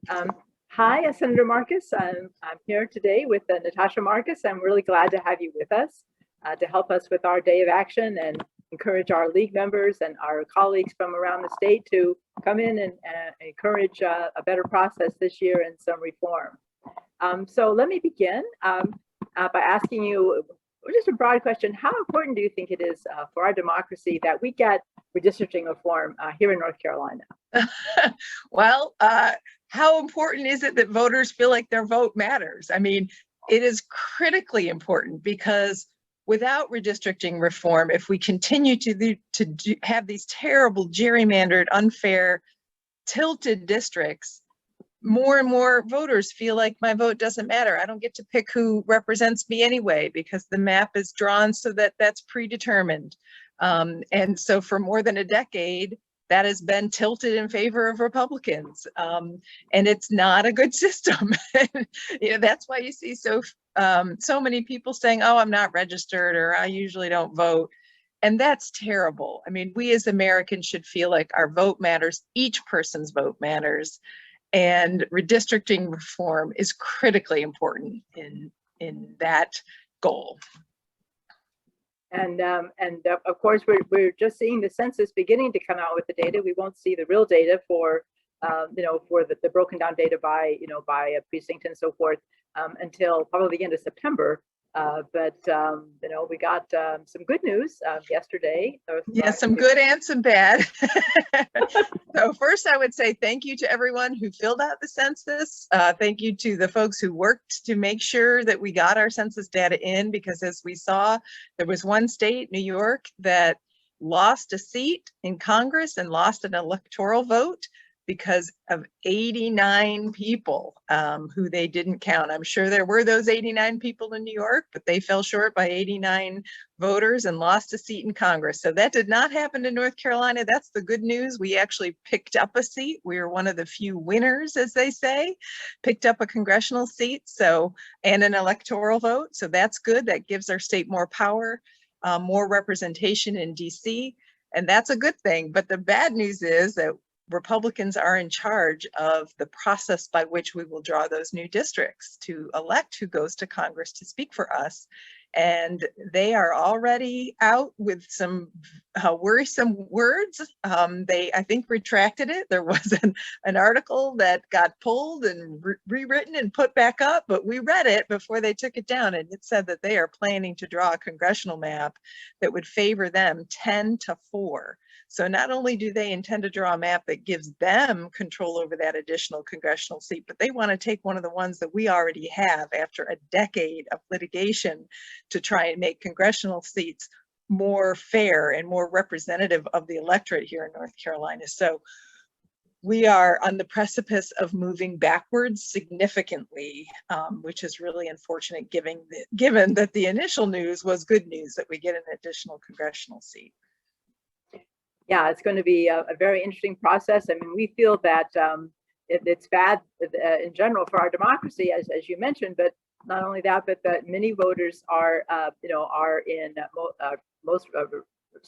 Um, Hi, Senator Marcus. I'm here today with Natasha Marcus. I'm really glad to have you with us to help us with our day of action and encourage our league members and our colleagues from around the state to come in and encourage a better process this year and some reform. So let me begin by asking you just a broad question. How important do you think it is for our democracy that we get redistricting reform here in North Carolina? Well, how important is it that voters feel like their vote matters? I mean, it is critically important because without redistricting reform, if we continue to have these terrible gerrymandered, unfair, tilted districts, more and more voters feel like my vote doesn't matter. I don't get to pick who represents me anyway because the map is drawn so that that's predetermined. And so for more than a decade, that has been tilted in favor of Republicans. And it's not a good system. That's why you see so many people saying, oh, I'm not registered, or I usually don't vote. And that's terrible. I mean, we as Americans should feel like our vote matters. Each person's vote matters. And redistricting reform is critically important in that goal. And of course, we're just seeing the census beginning to come out with the data. We won't see the real data for for the broken down data by by a precinct and so forth until probably the end of September. But we got some good news yesterday. Yeah, some good and some bad. So first, I would say thank you to everyone who filled out the census. Thank you to the folks who worked to make sure that we got our census data in, because as we saw, there was one state, New York, that lost a seat in Congress and lost an electoral vote because of 89 people who they didn't count. I'm sure there were those 89 people in New York, but they fell short by 89 voters and lost a seat in Congress. So that did not happen in North Carolina. That's the good news. We actually picked up a seat. We were one of the few winners, as they say, picked up a congressional seat and an electoral vote. So that's good. That gives our state more power, more representation in DC. And that's a good thing. But the bad news is that Republicans are in charge of the process by which we will draw those new districts to elect who goes to Congress to speak for us. And they are already out with some worrisome words. They, I think, retracted it. There was an article that got pulled and rewritten and put back up, but we read it before they took it down. And it said that they are planning to draw a congressional map that would favor them 10-4. So not only do they intend to draw a map that gives them control over that additional congressional seat, but they want to take one of the ones that we already have after a decade of litigation to try and make congressional seats more fair and more representative of the electorate here in North Carolina. So we are on the precipice of moving backwards significantly, which is really unfortunate given that the initial news was good news that we get an additional congressional seat. Yeah, it's going to be a very interesting process. I mean, we feel that it's bad in general for our democracy, as you mentioned, but not only that, but that many voters are, most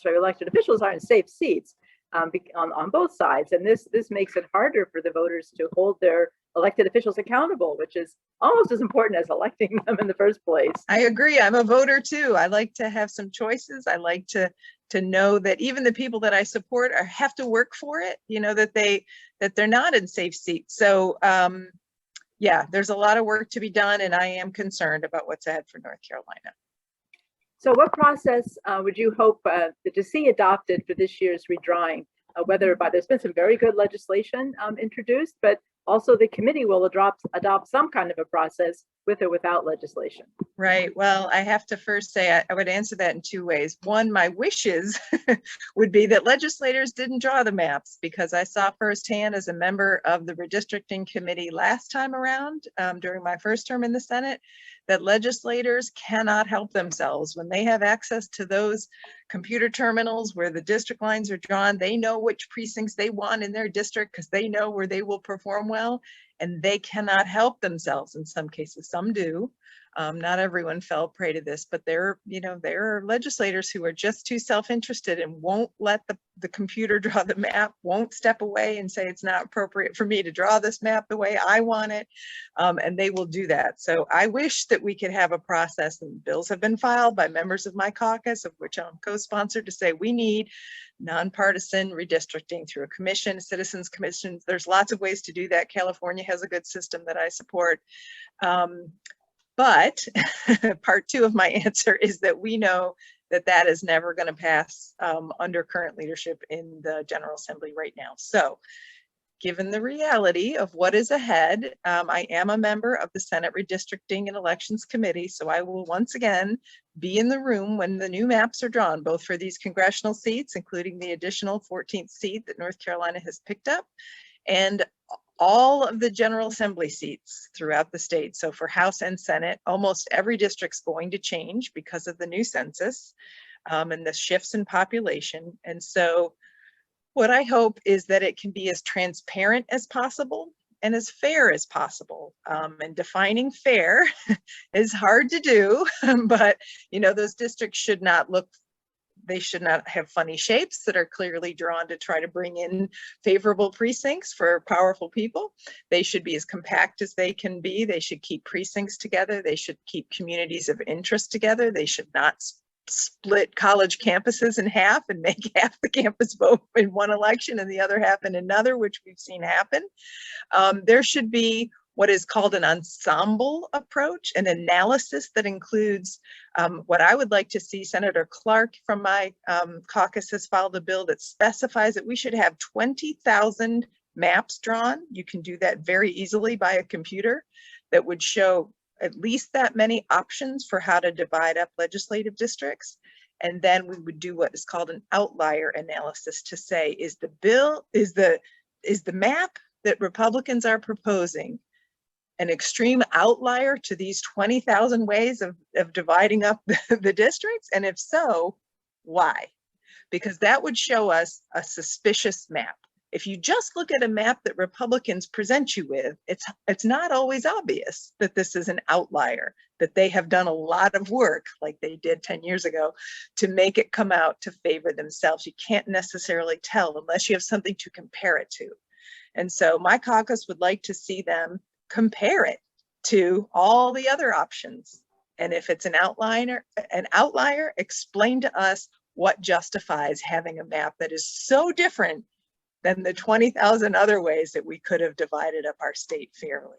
elected officials are in safe seats on both sides. And this makes it harder for the voters to hold their elected officials accountable, which is almost as important as electing them in the first place. I agree. I'm a voter too. I like to have some choices. I like to know that even the people that I support have to work for it, that they're not in safe seats. So yeah, there's a lot of work to be done, and I am concerned about what's ahead for North Carolina. So what process would you hope to see adopted for this year's redrawing? There's been some very good legislation introduced, but also the committee will adopt some kind of a process with or without legislation. Right. Well, I have to first say I would answer that in two ways. One, my wishes would be that legislators didn't draw the maps, because I saw firsthand as a member of the redistricting committee last time around during my first term in the Senate, that legislators cannot help themselves. When they have access to those computer terminals where the district lines are drawn, they know which precincts they want in their district because they know where they will perform well, and they cannot help themselves in some cases. Some do, Not everyone fell prey to this, but there are legislators who are just too self-interested and won't let the computer draw the map, won't step away and say it's not appropriate for me to draw this map the way I want it, and they will do that. So I wish that we could have a process, and bills have been filed by members of my caucus, of which I'm co-sponsored, to say we need nonpartisan redistricting through a commission, citizens commissions. There's lots of ways to do that. California has a good system that I support. But part two of my answer is that we know that that is never going to pass under current leadership in the General Assembly right now. So given the reality of what is ahead, I am a member of the Senate Redistricting and Elections Committee, so I will once again be in the room when the new maps are drawn, both for these congressional seats, including the additional 14th seat that North Carolina has picked up, and all of the General Assembly seats throughout the state. So for House and Senate, almost every district's going to change because of the new census and the shifts in population. And so what I hope is that it can be as transparent as possible and as fair as possible. And defining fair is hard to do, but those districts should not have funny shapes that are clearly drawn to try to bring in favorable precincts for powerful people. They should be as compact as they can be. They should keep precincts together. They should keep communities of interest together. They should not split college campuses in half and make half the campus vote in one election and the other half in another, which we've seen happen. There should be what is called an ensemble approach, an analysis that includes what I would like to see. Senator Clark from my caucus has filed a bill that specifies that we should have 20,000 maps drawn. You can do that very easily by a computer that would show at least that many options for how to divide up legislative districts. And then we would do what is called an outlier analysis to say, is the map that Republicans are proposing an extreme outlier to these 20,000 ways of dividing up the districts? And if so, why? Because that would show us a suspicious map. If you just look at a map that Republicans present you with, it's not always obvious that this is an outlier, that they have done a lot of work, like they did 10 years ago, to make it come out to favor themselves. You can't necessarily tell unless you have something to compare it to. And so my caucus would like to see them compare it to all the other options. And if it's an outlier, explain to us what justifies having a map that is so different than the 20,000 other ways that we could have divided up our state fairly.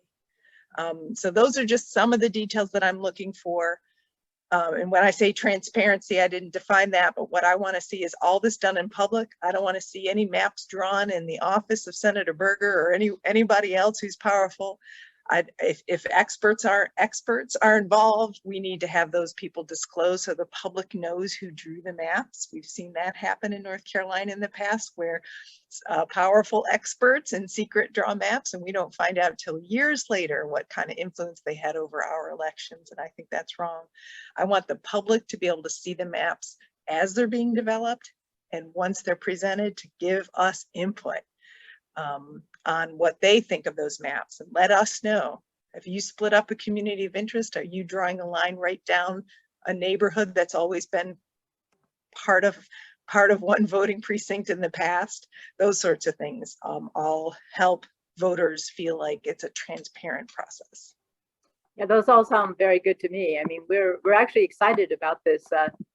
So those are just some of the details that I'm looking for. And when I say transparency, I didn't define that, but what I want to see is all this done in public. I don't want to see any maps drawn in the office of Senator Berger or anybody else who's powerful. If experts are involved, we need to have those people disclosed so the public knows who drew the maps. We've seen that happen in North Carolina in the past, where powerful experts in secret draw maps, and we don't find out until years later what kind of influence they had over our elections. And I think that's wrong. I want the public to be able to see the maps as they're being developed, and once they're presented, to give us input on what they think of those maps, and let us know. If you split up a community of interest, are you drawing a line right down a neighborhood that's always been part of one voting precinct in the past? Those sorts of things all help voters feel like it's a transparent process. Yeah, those all sound very good to me. I mean, we're actually excited about this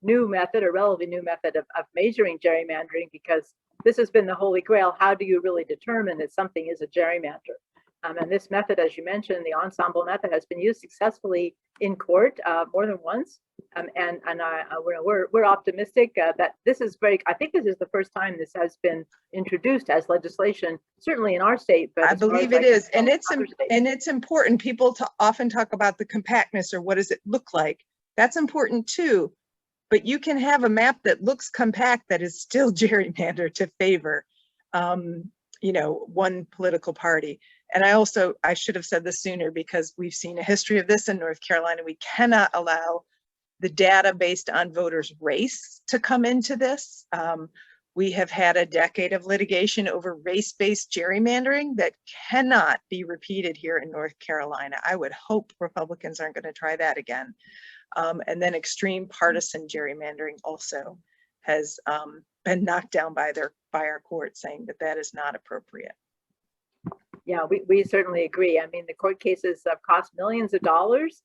new method, or relatively new method of measuring gerrymandering, because this has been the holy grail. How do you really determine that something is a gerrymander? And this method, as you mentioned, the Ensemble Method, has been used successfully in court more than once. We're optimistic that this is I think this is the first time this has been introduced as legislation, certainly in our state. But I believe it is, and it's important. People often talk about the compactness, or what does it look like. That's important too. But you can have a map that looks compact that is still gerrymandered to favor, one political party. And I should have said this sooner, because we've seen a history of this in North Carolina. We cannot allow the data based on voters' race to come into this. We have had a decade of litigation over race-based gerrymandering that cannot be repeated here in North Carolina. I would hope Republicans aren't going to try that again. And then extreme partisan gerrymandering also has been knocked down by our court, saying that that is not appropriate. Yeah, we certainly agree. I mean, the court cases have cost millions of dollars,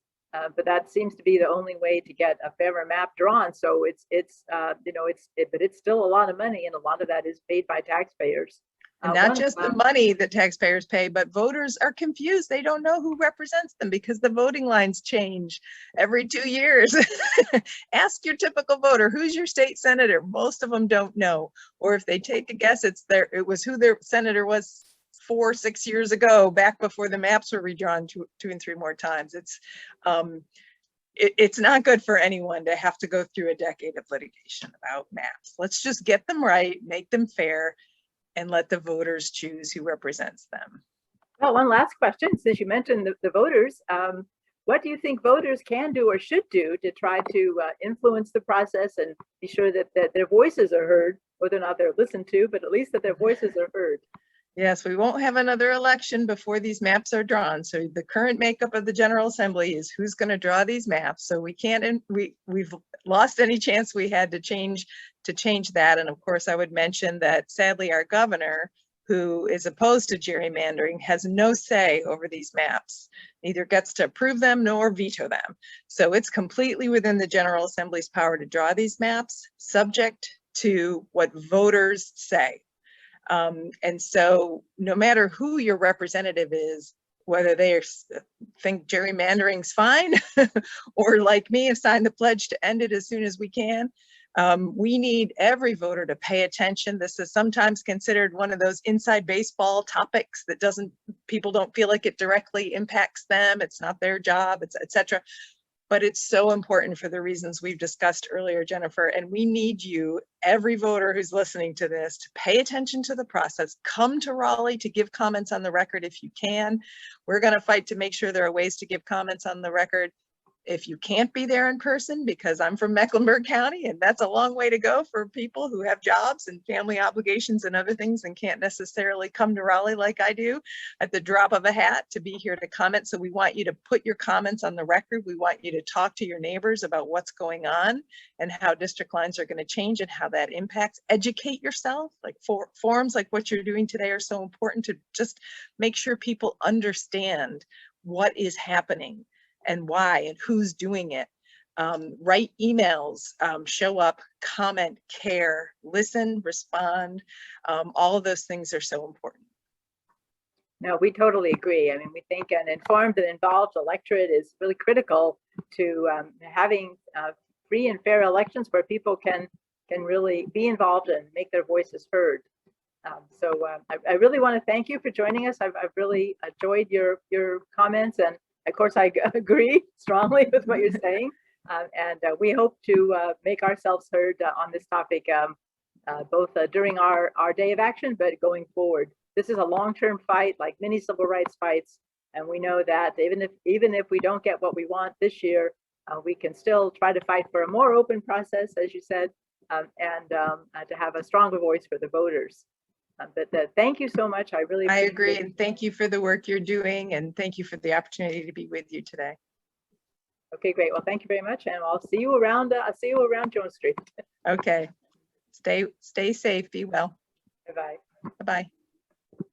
but that seems to be the only way to get a fairer map drawn. So but it's still a lot of money, and a lot of that is paid by taxpayers. And not just the money that taxpayers pay, but voters are confused. They don't know who represents them because the voting lines change every 2 years. Ask your typical voter, who's your state senator? Most of them don't know. Or if they take a guess, it was who their senator was 4 or 6 years ago, back before the maps were redrawn 2 and 3 more times. It's not good for anyone to have to go through a decade of litigation about maps. Let's just get them right, make them fair, and let the voters choose who represents them. Well, one last question, since you mentioned the voters, what do you think voters can do or should do to try to influence the process and be sure that their voices are heard, whether or not they're listened to, but at least that their voices are heard? Yes, we won't have another election before these maps are drawn. So the current makeup of the General Assembly is who's going to draw these maps. So we can't, we've lost any chance we had to change that. And of course, I would mention that sadly, our governor, who is opposed to gerrymandering, has no say over these maps, neither gets to approve them nor veto them. So it's completely within the General Assembly's power to draw these maps, subject to what voters say. And so no matter who your representative is, whether they think gerrymandering's fine or like me have signed the pledge to end it as soon as we can, we need every voter to pay attention. This is sometimes considered one of those inside baseball topics that people don't feel like it directly impacts them. It's not their job, etc. But it's so important for the reasons we've discussed earlier, Jennifer, and we need you, every voter who's listening to this, to pay attention to the process. Come to Raleigh to give comments on the record if you can. We're going to fight to make sure there are ways to give comments on the record. If you can't be there in person, because I'm from Mecklenburg County and that's a long way to go for people who have jobs and family obligations and other things and can't necessarily come to Raleigh like I do at the drop of a hat to be here to comment. So we want you to put your comments on the record. We want you to talk to your neighbors about what's going on and how district lines are going to change and how that impacts. Educate yourself. Like forums like what you're doing today are so important to just make sure people understand what is happening and why and who's doing it. Write emails, show up, comment, care, listen, respond. All of those things are so important. No, we totally agree. I mean, we think an informed and involved electorate is really critical to having free and fair elections where people can really be involved and make their voices heard. I really want to thank you for joining us. I've really enjoyed your comments, and of course, I agree strongly with what you're saying. And we hope to make ourselves heard on this topic, both during our day of action, but going forward. This is a long-term fight, like many civil rights fights. And we know that even if we don't get what we want this year, we can still try to fight for a more open process, as you said, and to have a stronger voice for the voters. But thank you so much. I agree, and thank you for the work you're doing, and thank you for the opportunity to be with you today. Okay, great. Well, thank you very much, and I'll see you around. I'll see you around Jones Street. Okay. Stay safe. Be well. Bye bye. Bye bye.